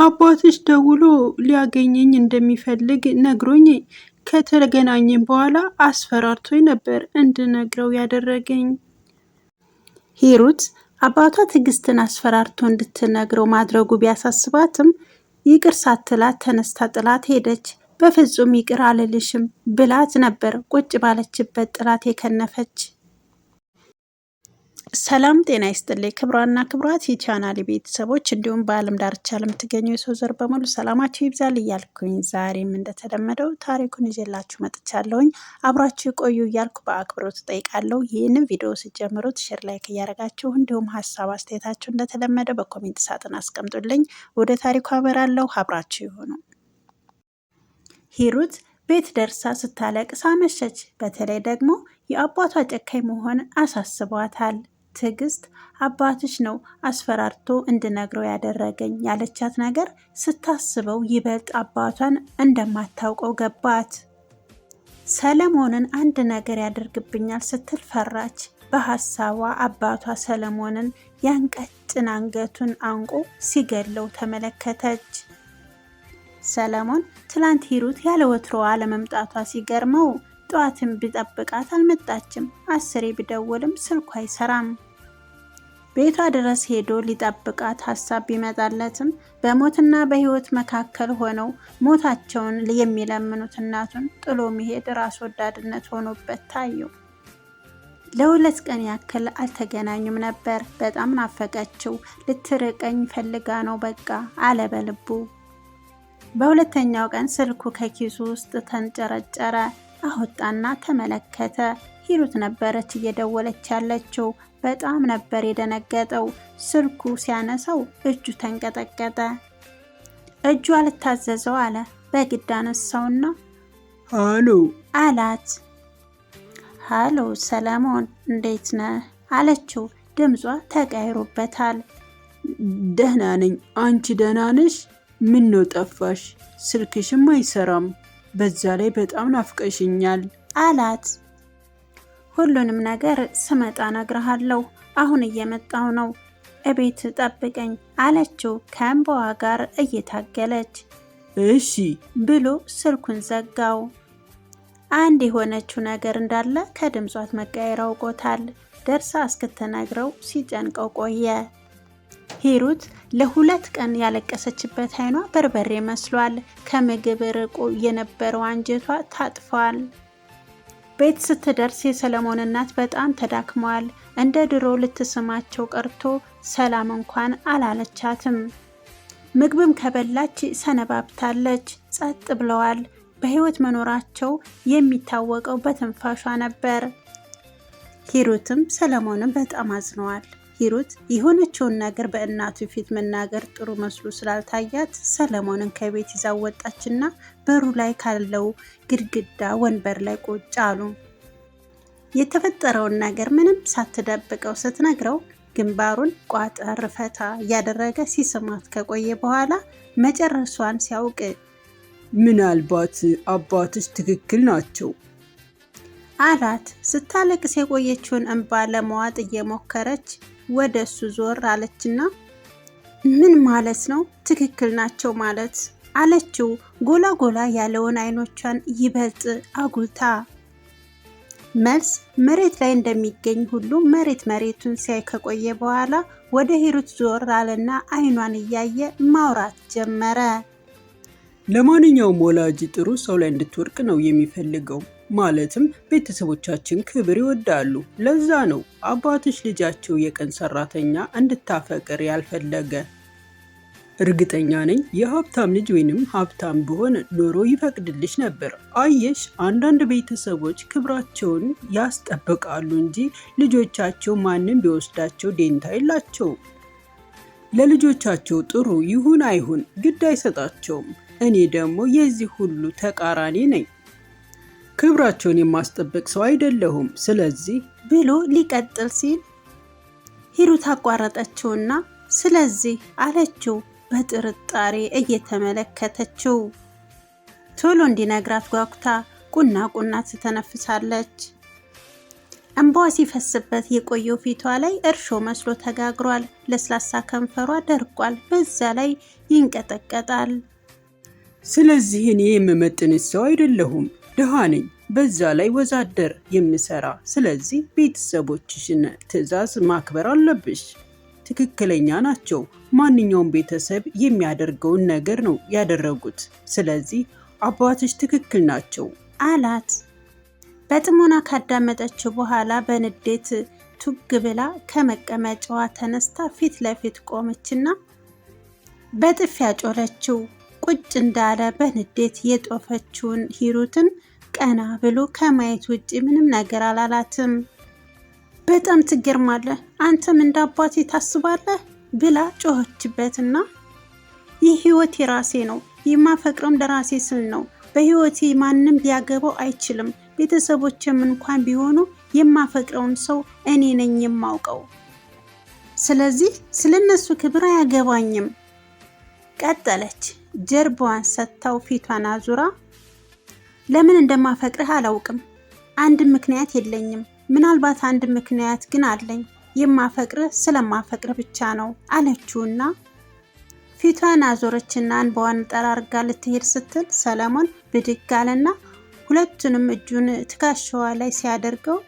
አባትሽ ደውሎ ሊያገኘኝ እንደሚፈልግ ነግሮኝ ከተገናኘን በኋላ አስፈራርቶኝ ነበር እንድነግረው ያደረገኝ። ሂሩት አባቷ ትዕግስትን አስፈራርቶ እንድትነግረው ማድረጉ ቢያሳስባትም ይቅር ሳትላት ተነስታ ጥላት ሄደች። በፍጹም ይቅር አልልሽም ብላት ነበር ቁጭ ባለችበት ጥላት የከነፈች። ሰላም ጤና ይስጥልኝ ክብሯና ክብሯት የቻናል ቤተሰቦች እንዲሁም በዓለም ዳርቻ ለምትገኙ የሰው ዘር በሙሉ ሰላማችሁ ይብዛል እያልኩኝ ዛሬም እንደተለመደው ታሪኩን ይዤላችሁ መጥቻለሁኝ። አብራችሁ ቆዩ እያልኩ በአክብሮት እጠይቃለሁ። ይህንን ቪዲዮ ስትጀምሩት ሼር ላይክ እያደረጋችሁ እንዲሁም ሀሳብ አስተያየታችሁ እንደተለመደ በኮሜንት ሳጥን አስቀምጡልኝ። ወደ ታሪኩ አበራለሁ። አብራችሁ ይሁኑ። ሂሩት ቤት ደርሳ ስታለቅስ አመሸች። በተለይ ደግሞ የአባቷ ጨካኝ መሆን አሳስቧታል። ትዕግስት አባትሽ ነው አስፈራርቶ እንድነግረው ያደረገኝ ያለቻት ነገር ስታስበው ይበልጥ አባቷን እንደማታውቀው ገባት። ሰለሞንን አንድ ነገር ያደርግብኛል ስትል ፈራች። በሀሳቧ አባቷ ሰለሞንን ያን ቀጭን አንገቱን አንቆ ሲገለው ተመለከተች። ሰለሞን ትላንት ሂሩት ያለ ወትሮዋ ለመምጣቷ ሲገርመው ጠዋትን ቢጠብቃት አልመጣችም። 10 ቢደውልም ስልኳ አይሰራም። ቤቷ ድረስ ሄዶ ሊጠብቃት ሀሳብ ቢመጣለትም በሞትና በህይወት መካከል ሆነው ሞታቸውን የሚለምኑት እናቱን ጥሎ መሄድ ራስ ወዳድነት ሆኖበት ታየው። ለ2 ቀን ያክል አልተገናኙም ነበር። በጣም ናፈቀችው። ልትርቀኝ ፈልጋ ነው በቃ አለ በልቡ። በሁለተኛው ቀን ስልኩ ከኪሱ ውስጥ ተንጨረጨረ። አወጣና ተመለከተ። ሂሩት ነበረች እየደወለች ያለችው። በጣም ነበር የደነገጠው። ስልኩ ሲያነሳው እጁ ተንቀጠቀጠ። እጁ አልታዘዘው አለ። በግድ አነሳውና ሃሎ አላት። ሃሎ ሰለሞን እንዴት ነህ አለችው። ድምጿ ተቀይሮበታል። ደህና ነኝ፣ አንቺ ደህና ነሽ? ምን ነው ጠፋሽ? ስልክሽም አይሰራም፣ በዛ ላይ በጣም ናፍቀሽኛል አላት። ሁሉንም ነገር ስመጣ ነግረሃለሁ፣ አሁን እየመጣሁ ነው፣ እቤት ጠብቀኝ አለችው ከእንባዋ ጋር እየታገለች። እሺ ብሎ ስልኩን ዘጋው። አንድ የሆነችው ነገር እንዳለ ከድምጿት መቀየር አውቆታል። ደርሳ እስክትነግረው ሲጨንቀው ቆየ። ሂሩት ለ2 ቀን ያለቀሰችበት አይኗ በርበሬ መስሏል። ከምግብ ርቆ የነበረው አንጀቷ ታጥፏል። ቤት ስትደርስ የሰለሞን እናት በጣም ተዳክመዋል። እንደ ድሮ ልትስማቸው ቀርቶ ሰላም እንኳን አላለቻትም። ምግብም ከበላች ሰነባብታለች። ጸጥ ብለዋል። በህይወት መኖራቸው የሚታወቀው በትንፋሿ ነበር። ሂሩትም ሰለሞንም በጣም አዝነዋል። ሂሩት የሆነችውን ነገር በእናቱ ፊት መናገር ጥሩ መስሎ ስላልታያት ሰለሞንን ከቤት ይዛው ወጣችና በሩ ላይ ካለው ግድግዳ ወንበር ላይ ቁጭ አሉ። የተፈጠረውን ነገር ምንም ሳትደብቀው ስትነግረው ግንባሩን ቋጠር ፈታ እያደረገ ሲስማት ከቆየ በኋላ መጨረሷን ሲያውቅ ምናልባት አባትሽ ትክክል ናቸው አላት። ስታለቅስ የቆየችውን እንባ ለመዋጥ እየሞከረች ወደ እሱ ዞር አለችና ምን ማለት ነው ትክክል ናቸው ማለት አለችው። ጎላ ጎላ ያለውን አይኖቿን ይበልጥ አጉልታ። መልስ መሬት ላይ እንደሚገኝ ሁሉ መሬቱን ሲያይ ከቆየ በኋላ ወደ ሂሩት ዞር አለና አይኗን እያየ ማውራት ጀመረ። ለማንኛውም ወላጅ ጥሩ ሰው ላይ እንድትወድቅ ነው የሚፈልገው። ማለትም ቤተሰቦቻችን ክብር ይወዳሉ። ለዛ ነው አባትሽ ልጃቸው የቀን ሰራተኛ እንድታፈቅር ያልፈለገ። እርግጠኛ ነኝ የሀብታም ልጅ ወይንም ሀብታም ቢሆን ኖሮ ይፈቅድልሽ ነበር። አየሽ፣ አንዳንድ ቤተሰቦች ክብራቸውን ያስጠብቃሉ እንጂ ልጆቻቸው ማንም ቢወስዳቸው ደንታ የላቸውም። ለልጆቻቸው ጥሩ ይሁን አይሁን ግድ አይሰጣቸውም። እኔ ደግሞ የዚህ ሁሉ ተቃራኒ ነኝ። ክብራቸውን የማስጠብቅ ሰው አይደለሁም። ስለዚህ ብሎ ሊቀጥል ሲል ሂሩት አቋረጠችውና ስለዚህ አለችው በጥርጣሬ እየተመለከተችው። ቶሎ እንዲነግራት ጓጉታ ቁና ቁና ትተነፍሳለች። እንባዋ ሲፈስበት የቆየው ፊቷ ላይ እርሾ መስሎ ተጋግሯል። ለስላሳ ከንፈሯ ደርቋል። በዛ ላይ ይንቀጠቀጣል። ስለዚህ እኔ የምመጥን ሰው አይደለሁም፣ ድሃ ነኝ። በዛ ላይ ወዛደር የምሰራ። ስለዚህ ቤተሰቦችሽን ትዕዛዝ ማክበር አለብሽ። ትክክለኛ ናቸው። ማንኛውም ቤተሰብ የሚያደርገውን ነገር ነው ያደረጉት። ስለዚህ አባትሽ ትክክል ናቸው አላት። በጥሞና ካዳመጠችው በኋላ በንዴት ቱግ ብላ ከመቀመጫዋ ተነስታ ፊት ለፊት ቆመችና በጥፊ ያጮለችው። ቁጭ እንዳለ በንዴት የጦፈችውን ሂሩትን ቀና ብሎ ከማየት ውጪ ምንም ነገር አላላትም። በጣም ትገርማለህ፣ አንተም እንደ አባቴ ታስባለህ ብላ ጮኸችበትና ይህ ህይወት የራሴ ነው፣ የማፈቅረውም ለራሴ ስል ነው። በህይወቴ ማንም ሊያገባው አይችልም። ቤተሰቦችም እንኳን ቢሆኑ የማፈቅረውን ሰው እኔ ነኝ የማውቀው። ስለዚህ ስለነሱ ክብር አያገባኝም ቀጠለች። ጀርባዋን ሰጥታው ፊቷን አዙራ ለምን እንደማፈቅርህ አላውቅም። አንድ ምክንያት የለኝም። ምናልባት አንድ ምክንያት ግን አለኝ። የማፈቅርህ ስለማፈቅርህ ብቻ ነው አለችውና ፊቷን አዞረችና እንባዋን ጠራርጋ ልትሄድ ስትል ሰለሞን ብድግ አለና ሁለቱንም እጁን ትከሻዋ ላይ ሲያደርገው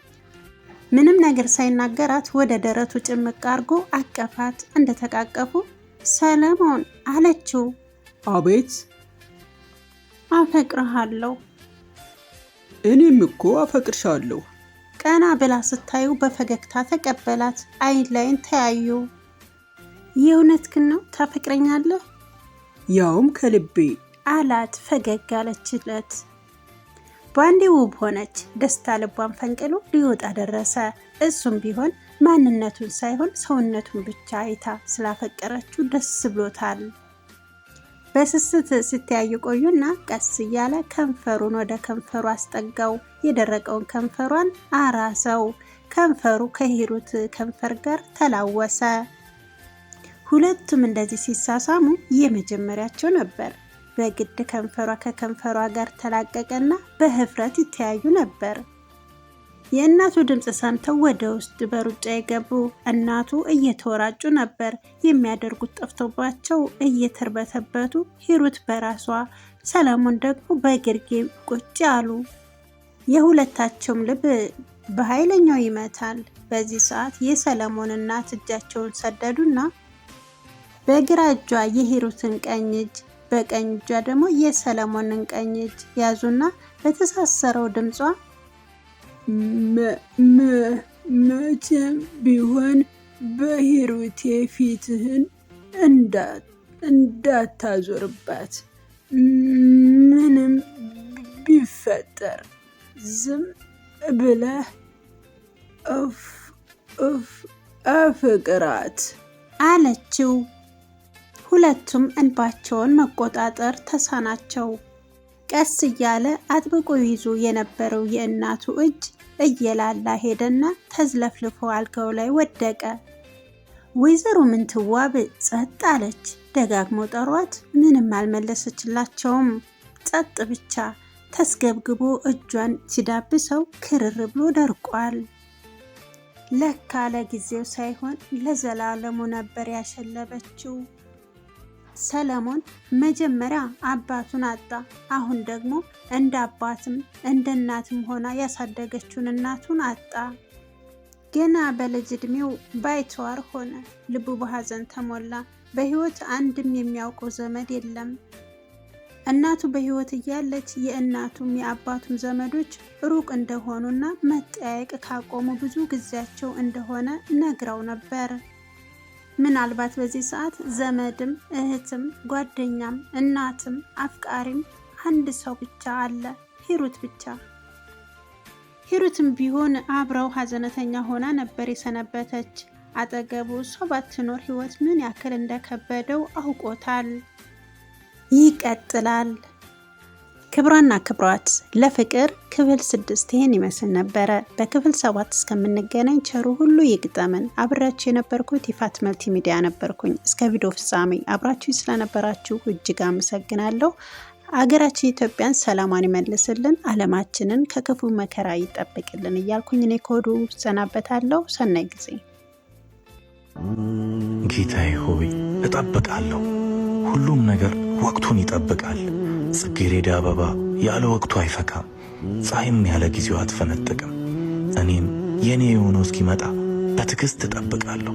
ምንም ነገር ሳይናገራት ወደ ደረቱ ጭምቅ አድርጎ አቀፋት። እንደተቃቀፉ ሰለሞን አለችው። አቤት። አፈቅርሃለሁ። እኔም እኮ አፈቅርሻለሁ። ቀና ብላ ስታዩ በፈገግታ ተቀበላት። አይን ላይን ተያዩ። የእውነትህን ነው ታፈቅረኛለህ? ያውም ከልቤ አላት። ፈገግ አለችለት። በአንዴ ውብ ሆነች። ደስታ ልቧን ፈንቅሎ ሊወጣ ደረሰ። እሱም ቢሆን ማንነቱን ሳይሆን ሰውነቱን ብቻ አይታ ስላፈቀረችው ደስ ብሎታል። በስስት ሲተያዩ ቆዩና ቀስ እያለ ከንፈሩን ወደ ከንፈሩ አስጠጋው። የደረቀውን ከንፈሯን አራሰው። ከንፈሩ ከሂሩት ከንፈር ጋር ተላወሰ። ሁለቱም እንደዚህ ሲሳሳሙ የመጀመሪያቸው ነበር። በግድ ከንፈሯ ከከንፈሯ ጋር ተላቀቀና በህፍረት ይተያዩ ነበር። የእናቱ ድምፅ ሰምተው ወደ ውስጥ በሩጫ የገቡ። እናቱ እየተወራጩ ነበር። የሚያደርጉት ጠፍቶባቸው እየተርበተበቱ፣ ሂሩት በራሷ ሰለሞን ደግሞ በግርጌ ቁጭ አሉ። የሁለታቸውም ልብ በኃይለኛው ይመታል። በዚህ ሰዓት የሰለሞን እናት እጃቸውን ሰደዱና በግራ እጇ የሂሩትን ቀኝ እጅ በቀኝ እጇ ደግሞ የሰለሞንን ቀኝ እጅ ያዙና በተሳሰረው ድምጿ መቼም ቢሆን በሂሩቴ ፊትህን እንዳታዞርባት፣ ምንም ቢፈጠር ዝም ብለህ አፍቅራት አለችው። ሁለቱም እንባቸውን መቆጣጠር ተሳናቸው። ቀስ እያለ አጥብቆ ይዞ የነበረው የእናቱ እጅ እየላላ ሄደና ተዝለፍልፎ አልጋው ላይ ወደቀ። ወይዘሮ ምንትዋብ ጸጥ አለች። ደጋግሞ ጠሯት፣ ምንም አልመለሰችላቸውም። ጸጥ ብቻ። ተስገብግቦ እጇን ሲዳብሰው ክርር ብሎ ደርቋል። ለካ ለጊዜው ሳይሆን ለዘላለሙ ነበር ያሸለበችው። ሰለሞን መጀመሪያ አባቱን አጣ። አሁን ደግሞ እንደ አባትም እንደ እናትም ሆና ያሳደገችውን እናቱን አጣ። ገና በልጅ እድሜው ባይተዋር ሆነ። ልቡ በሐዘን ተሞላ። በህይወት አንድም የሚያውቀው ዘመድ የለም። እናቱ በህይወት እያለች የእናቱም የአባቱም ዘመዶች ሩቅ እንደሆኑና መጠያየቅ ካቆሙ ብዙ ጊዜያቸው እንደሆነ ነግራው ነበር። ምናልባት በዚህ ሰዓት ዘመድም እህትም ጓደኛም እናትም አፍቃሪም አንድ ሰው ብቻ አለ፣ ሂሩት ብቻ። ሂሩትም ቢሆን አብረው ሀዘነተኛ ሆና ነበር የሰነበተች። አጠገቡ እሷ ባትኖር ህይወት ምን ያክል እንደከበደው አውቆታል። ይቀጥላል። ክብሯና ክብሯት ለፍቅር ክፍል 6 ይሄን ይመስል ነበረ። በክፍል 7 እስከምንገናኝ ቸሩ ሁሉ ይግጠመን። አብራችሁ የነበርኩት ይፋት መልቲ ሚዲያ ነበርኩኝ። እስከ ቪዲዮ ፍጻሜ አብራችሁ ስለነበራችሁ እጅግ አመሰግናለሁ። አገራችን ኢትዮጵያን ሰላሟን ይመልስልን፣ ዓለማችንን ከክፉ መከራ ይጠብቅልን እያልኩኝ እኔ ከወዲሁ ሰናበታለሁ። ሰናይ ጊዜ። ጌታዬ ሆይ እጠብቃለሁ። ሁሉም ነገር ወቅቱን ይጠብቃል። ጽጌረዳ አበባ ያለ ወቅቱ አይፈካም፣ ፀሐይም ያለ ጊዜው አትፈነጥቅም። እኔም የኔ የሆነው እስኪመጣ በትዕግስት እጠብቃለሁ።